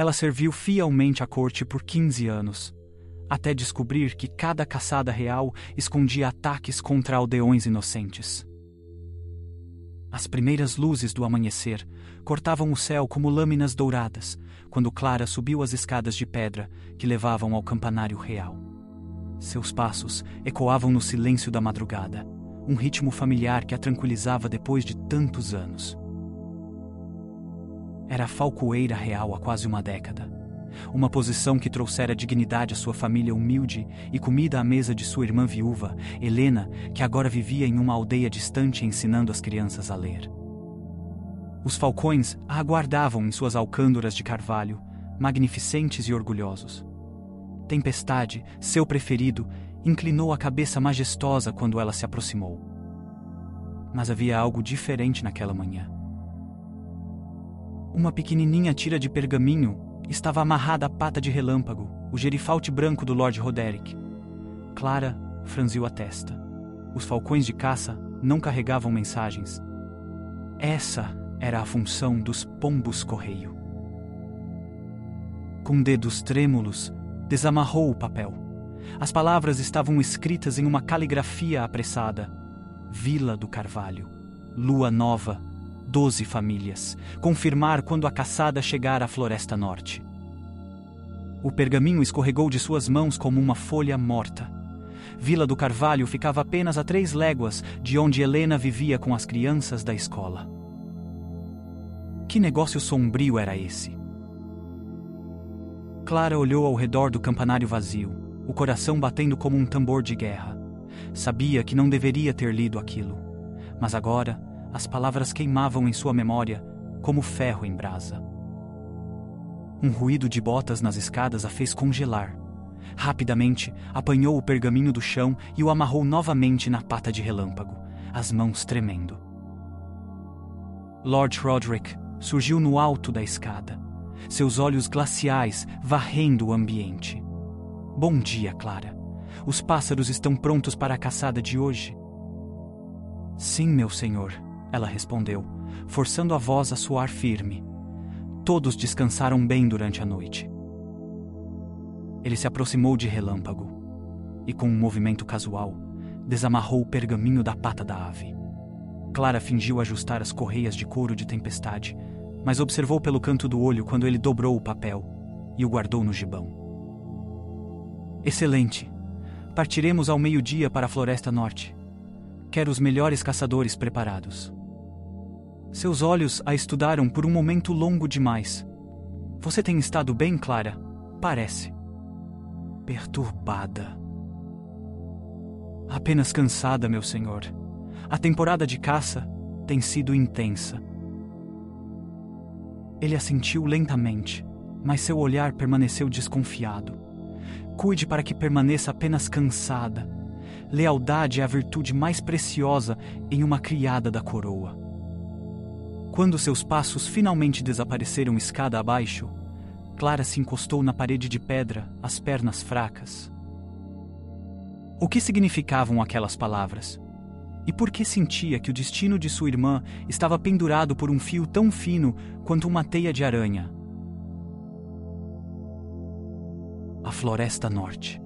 Ela serviu fielmente à corte por 15 anos, até descobrir que cada caçada real escondia ataques contra aldeões inocentes. As primeiras luzes do amanhecer cortavam o céu como lâminas douradas, quando Clara subiu as escadas de pedra que levavam ao campanário real. Seus passos ecoavam no silêncio da madrugada, um ritmo familiar que a tranquilizava depois de tantos anos. Era falcoeira real há quase uma década, uma posição que trouxera dignidade à sua família humilde e comida à mesa de sua irmã viúva, Helena, que agora vivia em uma aldeia distante ensinando as crianças a ler. Os falcões a aguardavam em suas alcândoras de carvalho, magnificentes e orgulhosos. Tempestade, seu preferido, inclinou a cabeça majestosa quando ela se aproximou. Mas havia algo diferente naquela manhã. Uma pequenininha tira de pergaminho estava amarrada à pata de Relâmpago, o gerifalte branco do Lord Roderick. Clara franziu a testa. Os falcões de caça não carregavam mensagens. Essa era a função dos pombos-correio. Com dedos trêmulos, desamarrou o papel. As palavras estavam escritas em uma caligrafia apressada. Vila do Carvalho, Lua Nova, 12 famílias. Confirmar quando a caçada chegar à Floresta Norte. O pergaminho escorregou de suas mãos como uma folha morta. Vila do Carvalho ficava apenas a 3 léguas de onde Helena vivia com as crianças da escola. Que negócio sombrio era esse? Clara olhou ao redor do campanário vazio, o coração batendo como um tambor de guerra. Sabia que não deveria ter lido aquilo, mas agora as palavras queimavam em sua memória como ferro em brasa. Um ruído de botas nas escadas a fez congelar. Rapidamente, apanhou o pergaminho do chão e o amarrou novamente na pata de Relâmpago, as mãos tremendo. Lord Roderick surgiu no alto da escada, seus olhos glaciais varrendo o ambiente. Bom dia, Clara. Os pássaros estão prontos para a caçada de hoje? Sim, meu senhor, ela respondeu, forçando a voz a soar firme. Todos descansaram bem durante a noite. Ele se aproximou de Relâmpago e, com um movimento casual, desamarrou o pergaminho da pata da ave. Clara fingiu ajustar as correias de couro de Tempestade, mas observou pelo canto do olho quando ele dobrou o papel e o guardou no gibão. Excelente! Partiremos ao meio-dia para a Floresta Norte. Quero os melhores caçadores preparados. Seus olhos a estudaram por um momento longo demais. Você tem estado bem, Clara? Parece. Perturbada. Apenas cansada, meu senhor. A temporada de caça tem sido intensa. Ele assentiu lentamente, mas seu olhar permaneceu desconfiado. Cuide para que permaneça apenas cansada. Lealdade é a virtude mais preciosa em uma criada da coroa. Quando seus passos finalmente desapareceram escada abaixo, Clara se encostou na parede de pedra, as pernas fracas. O que significavam aquelas palavras? E por que sentia que o destino de sua irmã estava pendurado por um fio tão fino quanto uma teia de aranha? A Floresta Norte.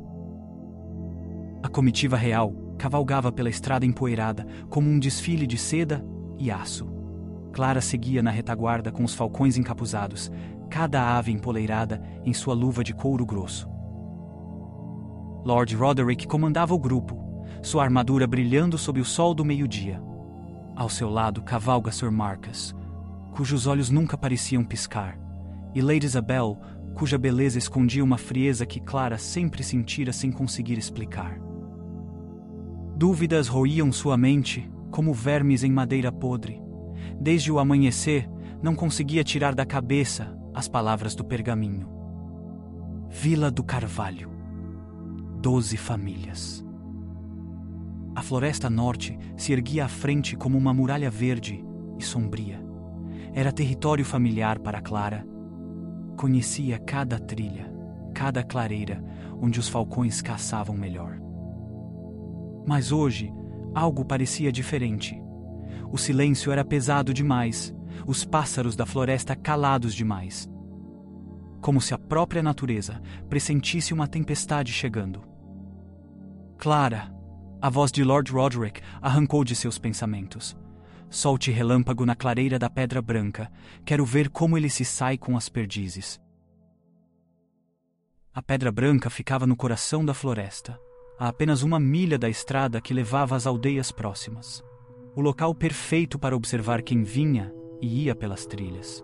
A comitiva real cavalgava pela estrada empoeirada como um desfile de seda e aço. Clara seguia na retaguarda com os falcões encapuzados, cada ave empoleirada em sua luva de couro grosso. Lord Roderick comandava o grupo, sua armadura brilhando sob o sol do meio-dia. Ao seu lado cavalga Sir Marcus, cujos olhos nunca pareciam piscar, e Lady Isabel, cuja beleza escondia uma frieza que Clara sempre sentira sem conseguir explicar. Dúvidas roíam sua mente como vermes em madeira podre. Desde o amanhecer, não conseguia tirar da cabeça as palavras do pergaminho. Vila do Carvalho. 12 famílias. A Floresta Norte se erguia à frente como uma muralha verde e sombria. Era território familiar para Clara. Conhecia cada trilha, cada clareira onde os falcões caçavam melhor. Mas hoje, algo parecia diferente. O silêncio era pesado demais, os pássaros da floresta calados demais. como se a própria natureza pressentisse uma tempestade chegando. Clara, a voz de Lord Roderick arrancou de seus pensamentos. Solte relâmpago na clareira da pedra branca. Quero ver como ele se sai com as perdizes. A pedra branca ficava no coração da floresta, a apenas 1 milha da estrada que levava às aldeias próximas. O local perfeito para observar quem vinha e ia pelas trilhas.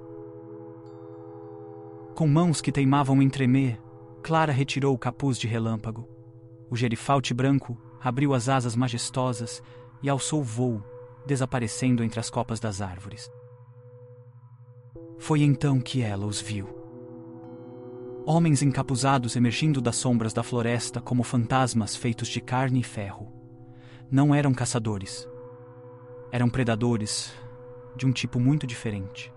Com mãos que teimavam em tremer, Clara retirou o capuz de relâmpago. O gerifalte branco abriu as asas majestosas e alçou voo, desaparecendo entre as copas das árvores. Foi então que ela os viu. Homens encapuzados emergindo das sombras da floresta como fantasmas feitos de carne e ferro. Não eram caçadores. Eram predadores de um tipo muito diferente.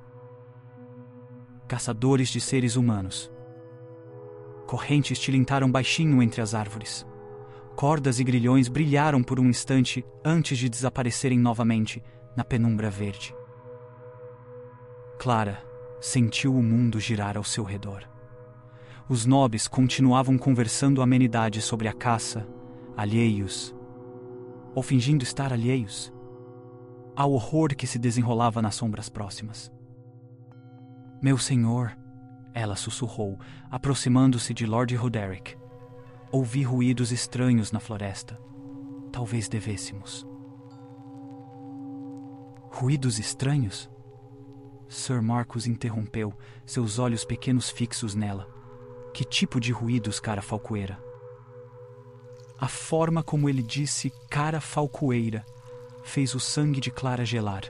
Caçadores de seres humanos. Correntes tilintaram baixinho entre as árvores. Cordas e grilhões brilharam por um instante antes de desaparecerem novamente na penumbra verde. Clara sentiu o mundo girar ao seu redor. Os nobres continuavam conversando amenidades sobre a caça, alheios, ou fingindo estar alheios, ao horror que se desenrolava nas sombras próximas. Meu senhor, ela sussurrou, aproximando-se de Lord Roderick. Ouvi ruídos estranhos na floresta. Talvez devêssemos. Ruídos estranhos? Sir Marcus interrompeu, seus olhos pequenos fixos nela. Que tipo de ruídos, cara falcoeira? A forma como ele disse cara falcoeira fez o sangue de Clara gelar.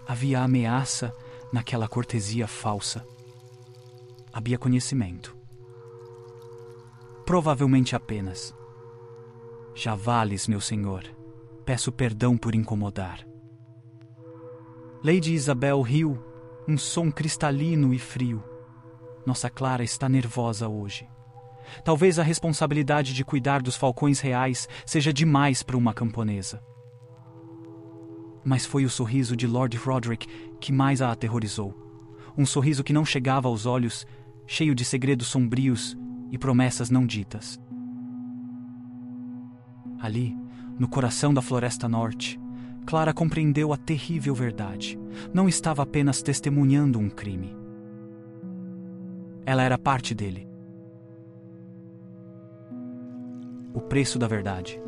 Havia ameaça naquela cortesia falsa. Havia conhecimento. Provavelmente apenas. Já vales, meu senhor. Peço perdão por incomodar. Lady Isabel riu, um som cristalino e frio. Nossa Clara está nervosa hoje. Talvez a responsabilidade de cuidar dos falcões reais seja demais para uma camponesa. Mas foi o sorriso de Lord Roderick que mais a aterrorizou. Um sorriso que não chegava aos olhos, cheio de segredos sombrios e promessas não ditas. Ali, no coração da Floresta Norte, Clara compreendeu a terrível verdade. Não estava apenas testemunhando um crime. Ela era parte dele. O preço da verdade.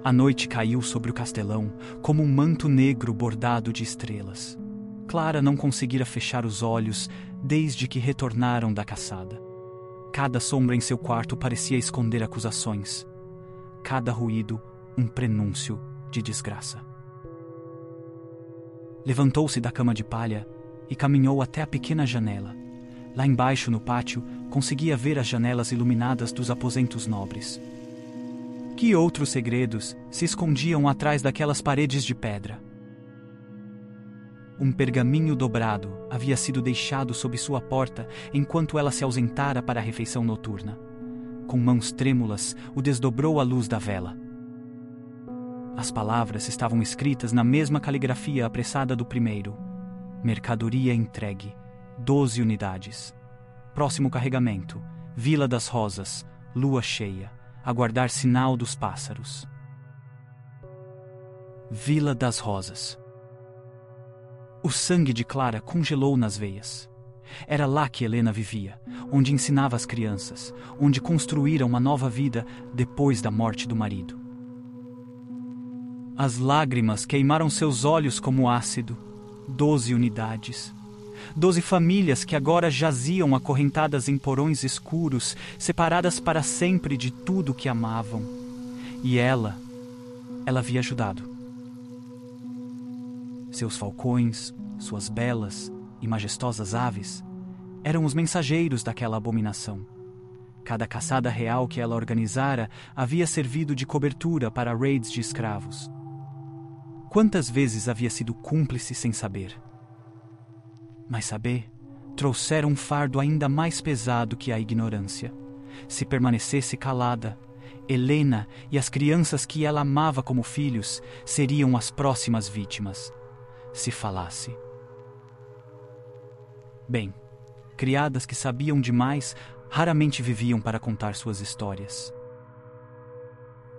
A noite caiu sobre o castelão como um manto negro bordado de estrelas. Clara não conseguira fechar os olhos desde que retornaram da caçada. Cada sombra em seu quarto parecia esconder acusações. Cada ruído, um prenúncio de desgraça. Levantou-se da cama de palha e caminhou até a pequena janela. Lá embaixo, no pátio, conseguia ver as janelas iluminadas dos aposentos nobres. Que outros segredos se escondiam atrás daquelas paredes de pedra? Um pergaminho dobrado havia sido deixado sob sua porta enquanto ela se ausentara para a refeição noturna. Com mãos trêmulas, o desdobrou à luz da vela. As palavras estavam escritas na mesma caligrafia apressada do primeiro. Mercadoria entregue. 12 unidades. Próximo carregamento. Vila das Rosas. Lua cheia. Aguardar sinal dos pássaros. Vila das Rosas. O sangue de Clara congelou nas veias. Era lá que Helena vivia, onde ensinava as crianças, onde construíra uma nova vida depois da morte do marido. As lágrimas queimaram seus olhos como ácido. 12 unidades. 12 famílias que agora jaziam acorrentadas em porões escuros, separadas para sempre de tudo que amavam. E ela havia ajudado. Seus falcões, suas belas e majestosas aves, eram os mensageiros daquela abominação. Cada caçada real que ela organizara havia servido de cobertura para raids de escravos. Quantas vezes havia sido cúmplice sem saber? Mas saber trouxera um fardo ainda mais pesado que a ignorância. Se permanecesse calada, Helena e as crianças que ela amava como filhos seriam as próximas vítimas. Se falasse. Bem, criadas que sabiam demais, raramente viviam para contar suas histórias.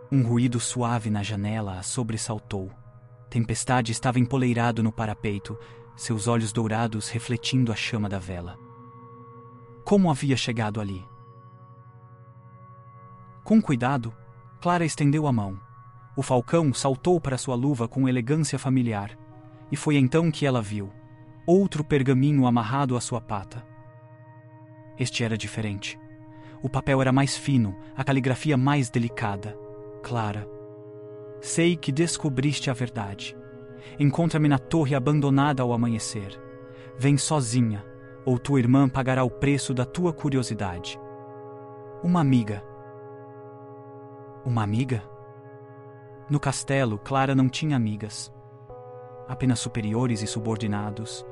Um ruído suave na janela a sobressaltou. Tempestade estava empoleirado no parapeito, seus olhos dourados refletindo a chama da vela. Como havia chegado ali? Com cuidado, Clara estendeu a mão. O falcão saltou para sua luva com elegância familiar, e foi então que ela viu outro pergaminho amarrado à sua pata. Este era diferente. O papel era mais fino, a caligrafia mais delicada. Clara, sei que descobriste a verdade. Encontra-me na torre abandonada ao amanhecer. Vem sozinha, ou tua irmã pagará o preço da tua curiosidade. Uma amiga. Uma amiga? No castelo, Clara não tinha amigas. Apenas superiores e subordinados,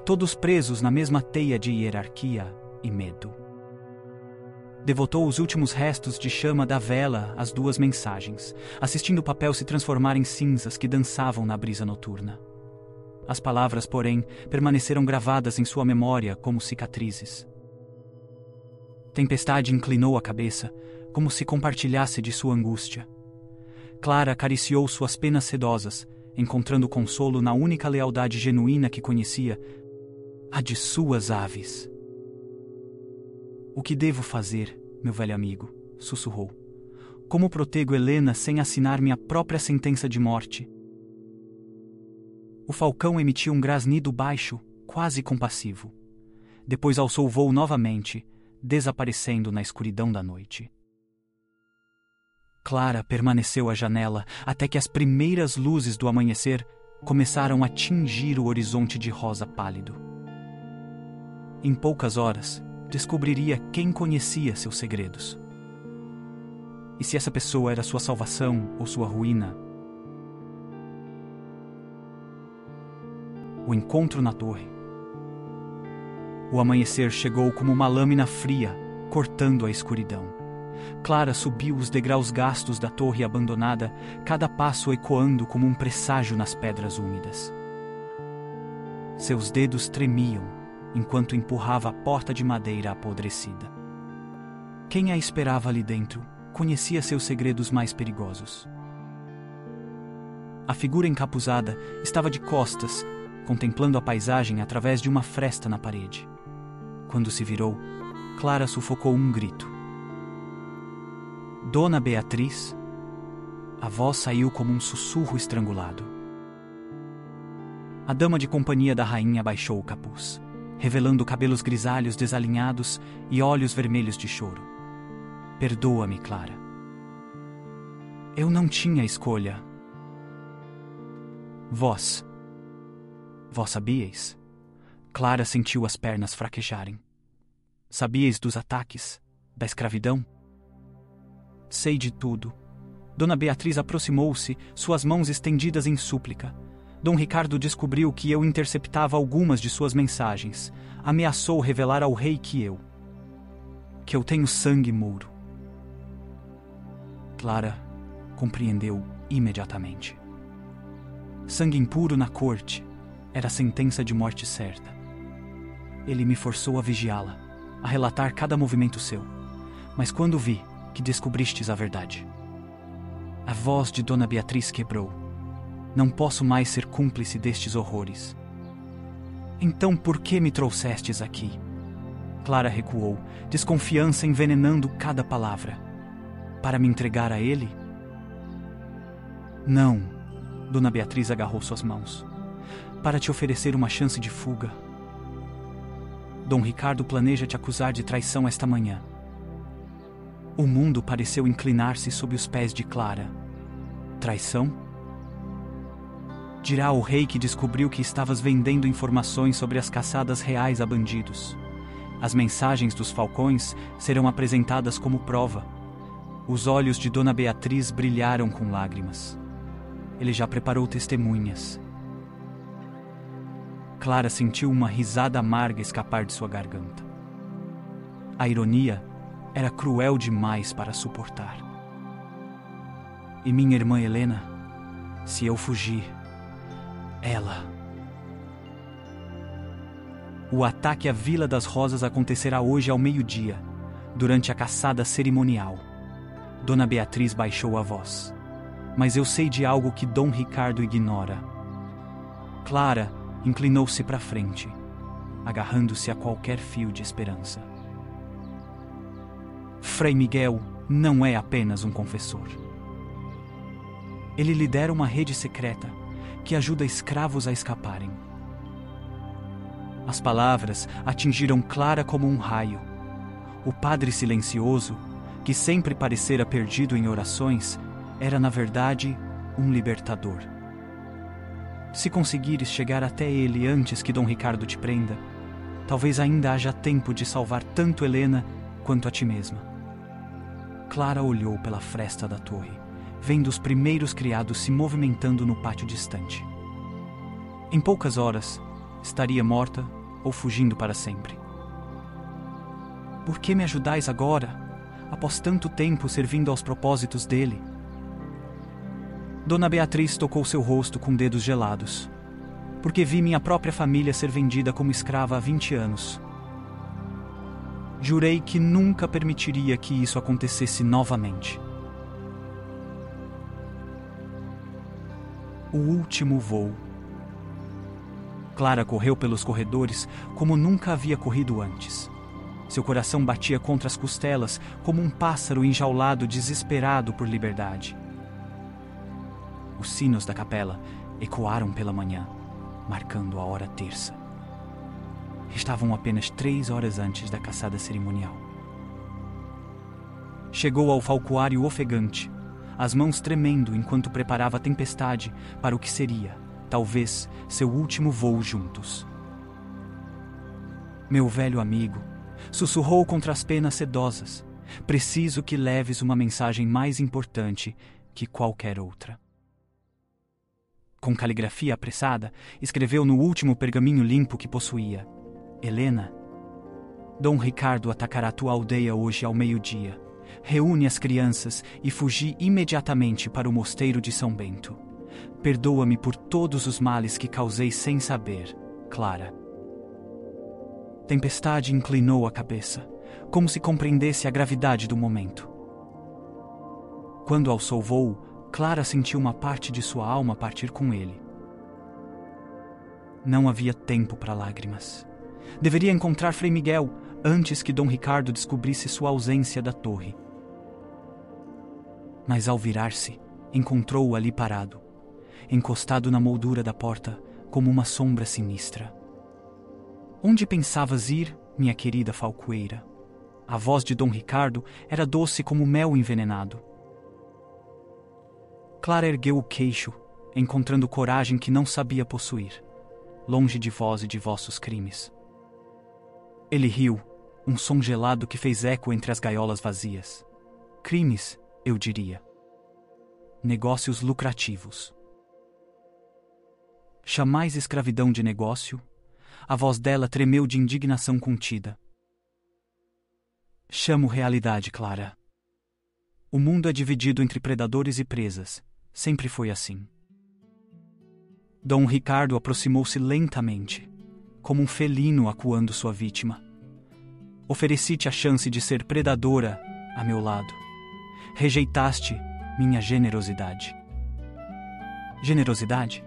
todos presos na mesma teia de hierarquia e medo. Devotou os últimos restos de chama da vela às duas mensagens, assistindo o papel se transformar em cinzas que dançavam na brisa noturna. As palavras, porém, permaneceram gravadas em sua memória como cicatrizes. Tempestade inclinou a cabeça, como se compartilhasse de sua angústia. Clara acariciou suas penas sedosas, encontrando consolo na única lealdade genuína que conhecia, a de suas aves. O que devo fazer, meu velho amigo? Sussurrou. Como protego Helena sem assinar minha própria sentença de morte? O falcão emitiu um grasnido baixo, quase compassivo. Depois alçou o voo novamente, desaparecendo na escuridão da noite. Clara permaneceu à janela até que as primeiras luzes do amanhecer começaram a tingir o horizonte de rosa pálido. Em poucas horas, descobriria quem conhecia seus segredos. E se essa pessoa era sua salvação ou sua ruína? O encontro na torre. O amanhecer chegou como uma lâmina fria, cortando a escuridão. Clara subiu os degraus gastos da torre abandonada, cada passo ecoando como um presságio nas pedras úmidas. Seus dedos tremiam enquanto empurrava a porta de madeira apodrecida. Quem a esperava ali dentro conhecia seus segredos mais perigosos. A figura encapuzada estava de costas, contemplando a paisagem através de uma fresta na parede. Quando se virou, Clara sufocou um grito. Dona Beatriz? A voz saiu como um sussurro estrangulado. A dama de companhia da rainha baixou o capuz, revelando cabelos grisalhos desalinhados e olhos vermelhos de choro. Perdoa-me, Clara. Eu não tinha escolha. Vós sabíeis? Clara sentiu as pernas fraquejarem. Sabíeis dos ataques, da escravidão? Sei de tudo. Dona Beatriz aproximou-se, suas mãos estendidas em súplica. Dom Ricardo descobriu que eu interceptava algumas de suas mensagens. Ameaçou revelar ao rei que eu tenho sangue mouro. Clara compreendeu imediatamente. Sangue impuro na corte era a sentença de morte certa. Ele me forçou a vigiá-la, a relatar cada movimento seu. Mas quando vi que descobristes a verdade, a voz de Dona Beatriz quebrou. Não posso mais ser cúmplice destes horrores. Então por que me trouxestes aqui? Clara recuou, desconfiança envenenando cada palavra. Para me entregar a ele? Não. Dona Beatriz agarrou suas mãos. Para te oferecer uma chance de fuga. Dom Ricardo planeja te acusar de traição esta manhã. O mundo pareceu inclinar-se sob os pés de Clara. Traição? Dirá ao rei que descobriu que estavas vendendo informações sobre as caçadas reais a bandidos. As mensagens dos falcões serão apresentadas como prova. Os olhos de Dona Beatriz brilharam com lágrimas. Ele já preparou testemunhas. Clara sentiu uma risada amarga escapar de sua garganta. A ironia era cruel demais para suportar. E minha irmã Helena, se eu fugir, ela... O ataque à Vila das Rosas acontecerá hoje ao meio-dia, durante a caçada cerimonial. Dona Beatriz baixou a voz. Mas eu sei de algo que Dom Ricardo ignora. Clara inclinou-se para frente, agarrando-se a qualquer fio de esperança. Frei Miguel não é apenas um confessor. Ele lidera uma rede secreta que ajuda escravos a escaparem. As palavras atingiram Clara como um raio. O padre silencioso, que sempre parecera perdido em orações, era na verdade um libertador. Se conseguires chegar até ele antes que Dom Ricardo te prenda, talvez ainda haja tempo de salvar tanto Helena quanto a ti mesma. Clara olhou pela fresta da torre, vendo os primeiros criados se movimentando no pátio distante. Em poucas horas, estaria morta ou fugindo para sempre. Por que me ajudais agora, após tanto tempo servindo aos propósitos dele? Dona Beatriz tocou seu rosto com dedos gelados, porque vi minha própria família ser vendida como escrava há 20 anos. Jurei que nunca permitiria que isso acontecesse novamente. O último voo. Clara correu pelos corredores como nunca havia corrido antes. Seu coração batia contra as costelas como um pássaro enjaulado desesperado por liberdade. Os sinos da capela ecoaram pela manhã, marcando a hora terça. Estavam apenas 3 horas antes da caçada cerimonial. Chegou ao falcoário ofegante, as mãos tremendo enquanto preparava a tempestade para o que seria, talvez, seu último voo juntos. Meu velho amigo, sussurrou contra as penas sedosas, preciso que leves uma mensagem mais importante que qualquer outra. Com caligrafia apressada, escreveu no último pergaminho limpo que possuía: Helena, Dom Ricardo atacará tua aldeia hoje ao meio-dia. Reúne as crianças e fugi imediatamente para o mosteiro de São Bento. Perdoa-me por todos os males que causei sem saber, Clara. Tempestade inclinou a cabeça, como se compreendesse a gravidade do momento. Quando alçou voo, Clara sentiu uma parte de sua alma partir com ele. Não havia tempo para lágrimas. Deveria encontrar Frei Miguel antes que Dom Ricardo descobrisse sua ausência da torre. Mas ao virar-se, encontrou-o ali parado, encostado na moldura da porta como uma sombra sinistra. Onde pensavas ir, minha querida falcoeira? A voz de Dom Ricardo era doce como mel envenenado. Clara ergueu o queixo, encontrando coragem que não sabia possuir, longe de vós e de vossos crimes. Ele riu, um som gelado que fez eco entre as gaiolas vazias. Crimes, eu diria. Negócios lucrativos. Chamais escravidão de negócio? A voz dela tremeu de indignação contida. Chamo realidade, Clara. O mundo é dividido entre predadores e presas. Sempre foi assim. Dom Ricardo aproximou-se lentamente, como um felino acuando sua vítima. Ofereci-te a chance de ser predadora a meu lado. Rejeitaste minha generosidade. Generosidade?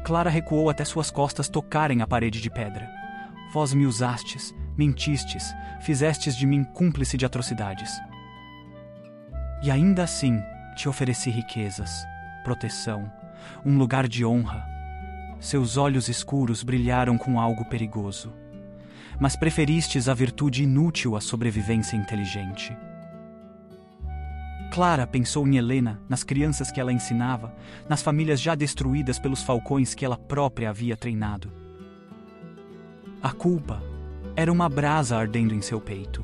Clara recuou até suas costas tocarem a parede de pedra. Vós me usastes, mentistes, fizestes de mim cúmplice de atrocidades. E ainda assim te ofereci riquezas, proteção, um lugar de honra. Seus olhos escuros brilharam com algo perigoso. Mas preferistes a virtude inútil à sobrevivência inteligente. Clara pensou em Helena, nas crianças que ela ensinava, nas famílias já destruídas pelos falcões que ela própria havia treinado. A culpa era uma brasa ardendo em seu peito.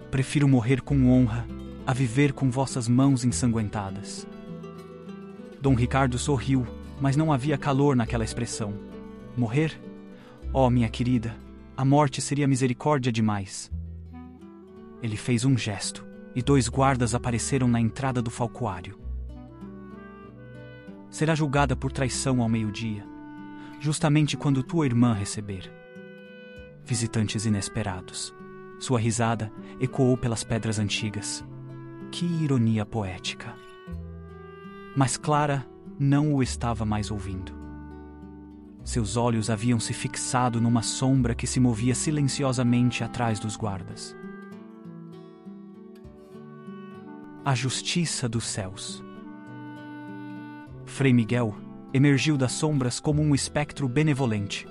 Prefiro morrer com honra a viver com vossas mãos ensanguentadas. Dom Ricardo sorriu, mas não havia calor naquela expressão. Morrer? Oh, minha querida, a morte seria misericórdia demais. Ele fez um gesto, e 2 guardas apareceram na entrada do falcoário. Será julgada por traição ao meio-dia, justamente quando tua irmã receber. visitantes inesperados. Sua risada ecoou pelas pedras antigas. Que ironia poética! Mas Clara não o estava mais ouvindo. Seus olhos haviam se fixado numa sombra que se movia silenciosamente atrás dos guardas. A justiça dos céus. Frei Miguel emergiu das sombras como um espectro benevolente,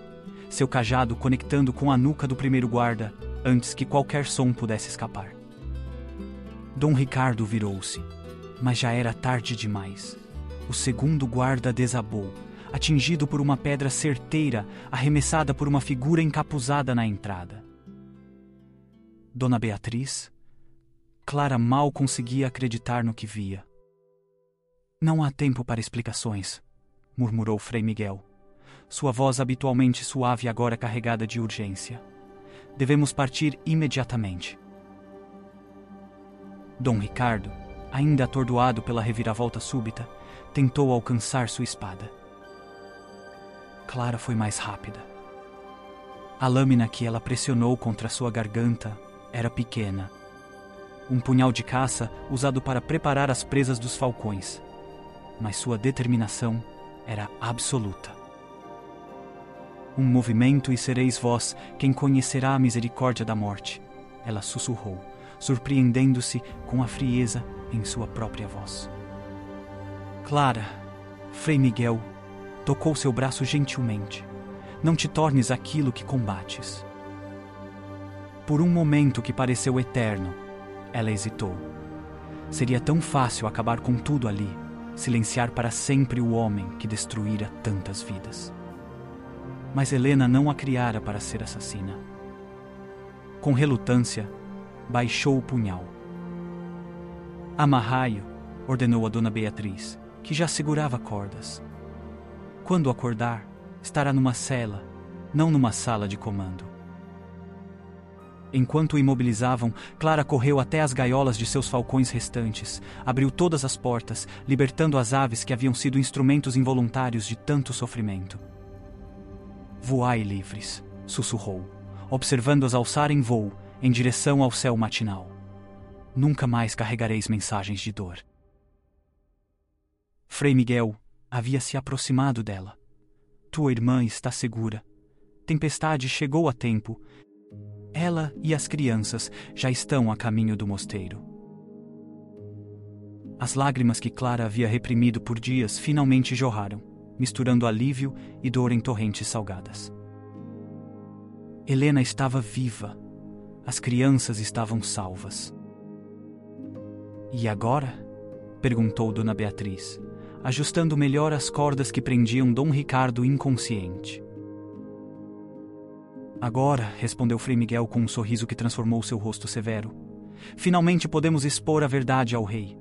seu cajado conectando com a nuca do primeiro guarda antes que qualquer som pudesse escapar. Dom Ricardo virou-se, mas já era tarde demais. O segundo guarda desabou, atingido por uma pedra certeira arremessada por uma figura encapuzada na entrada. Dona Beatriz? Clara mal conseguia acreditar no que via. Não há tempo para explicações, murmurou Frei Miguel, sua voz habitualmente suave agora carregada de urgência. Devemos partir imediatamente. Dom Ricardo, ainda atordoado pela reviravolta súbita, tentou alcançar sua espada. Clara foi mais rápida. A lâmina que ela pressionou contra sua garganta era pequena. Um punhal de caça usado para preparar as presas dos falcões. Mas sua determinação era absoluta. Um movimento e sereis vós quem conhecerá a misericórdia da morte, ela sussurrou, surpreendendo-se com a frieza em sua própria voz. Clara, Frei Miguel, tocou seu braço gentilmente. Não te tornes aquilo que combates. Por um momento que pareceu eterno, ela hesitou. Seria tão fácil acabar com tudo ali, silenciar para sempre o homem que destruíra tantas vidas. Mas Helena não a criara para ser assassina. Com relutância, baixou o punhal. Amarrai-o, ordenou a Dona Beatriz, que já segurava cordas. Quando acordar, estará numa cela, não numa sala de comando. Enquanto o imobilizavam, Clara correu até as gaiolas de seus falcões restantes, abriu todas as portas, libertando as aves que haviam sido instrumentos involuntários de tanto sofrimento. Voai livres, sussurrou, observando-as alçar em voo, em direção ao céu matinal. Nunca mais carregareis mensagens de dor. Frei Miguel havia se aproximado dela. Tua irmã está segura. Tempestade chegou a tempo. Ela e as crianças já estão a caminho do mosteiro. As lágrimas que Clara havia reprimido por dias finalmente jorraram, misturando alívio e dor em torrentes salgadas. Helena estava viva. As crianças estavam salvas. E agora? Perguntou Dona Beatriz, ajustando melhor as cordas que prendiam Dom Ricardo inconsciente. Agora, respondeu Frei Miguel com um sorriso que transformou seu rosto severo, finalmente podemos expor a verdade ao rei.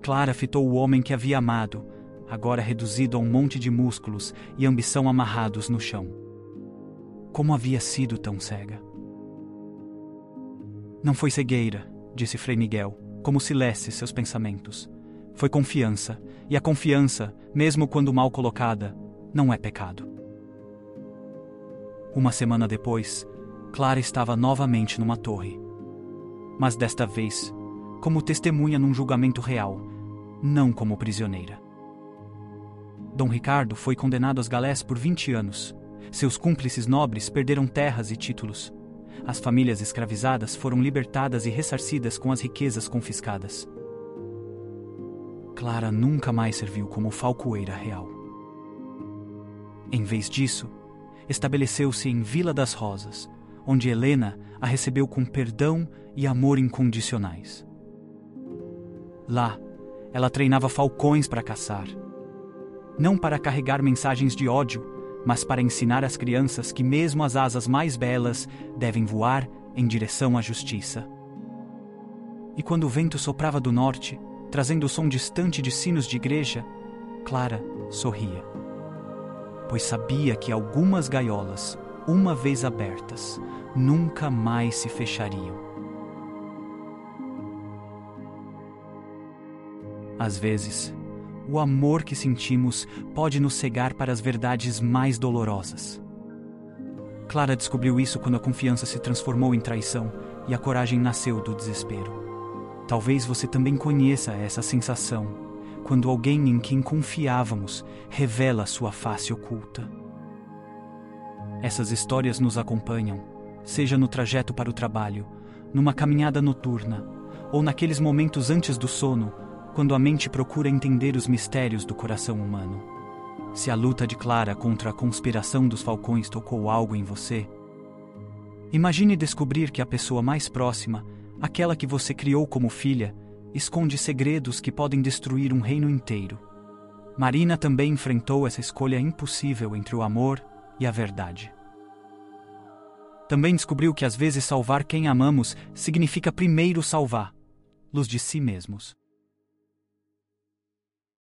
Clara fitou o homem que havia amado, agora reduzido a um monte de músculos e ambição amarrados no chão. Como havia sido tão cega? Não foi cegueira, disse Frei Miguel, como se lesse seus pensamentos. Foi confiança, e a confiança, mesmo quando mal colocada, não é pecado. Uma semana depois, Clara estava novamente numa torre. Mas desta vez, como testemunha num julgamento real, não como prisioneira. Dom Ricardo foi condenado às galés por 20 anos. Seus cúmplices nobres perderam terras e títulos. As famílias escravizadas foram libertadas e ressarcidas com as riquezas confiscadas. Clara nunca mais serviu como falcoeira real. Em vez disso, estabeleceu-se em Vila das Rosas, onde Helena a recebeu com perdão e amor incondicionais. Lá, ela treinava falcões para caçar. Não para carregar mensagens de ódio, mas para ensinar às crianças que mesmo as asas mais belas devem voar em direção à justiça. E quando o vento soprava do norte, trazendo o som distante de sinos de igreja, Clara sorria, pois sabia que algumas gaiolas, uma vez abertas, nunca mais se fechariam. Às vezes, o amor que sentimos pode nos cegar para as verdades mais dolorosas. Clara descobriu isso quando a confiança se transformou em traição e a coragem nasceu do desespero. Talvez você também conheça essa sensação, quando alguém em quem confiávamos revela sua face oculta. Essas histórias nos acompanham, seja no trajeto para o trabalho, numa caminhada noturna, ou naqueles momentos antes do sono, quando a mente procura entender os mistérios do coração humano. Se a luta de Clara contra a conspiração dos falcões tocou algo em você, imagine descobrir que a pessoa mais próxima, aquela que você criou como filha, esconde segredos que podem destruir um reino inteiro. Marina também enfrentou essa escolha impossível entre o amor e a verdade. Também descobriu que às vezes salvar quem amamos significa primeiro salvar-los de si mesmos.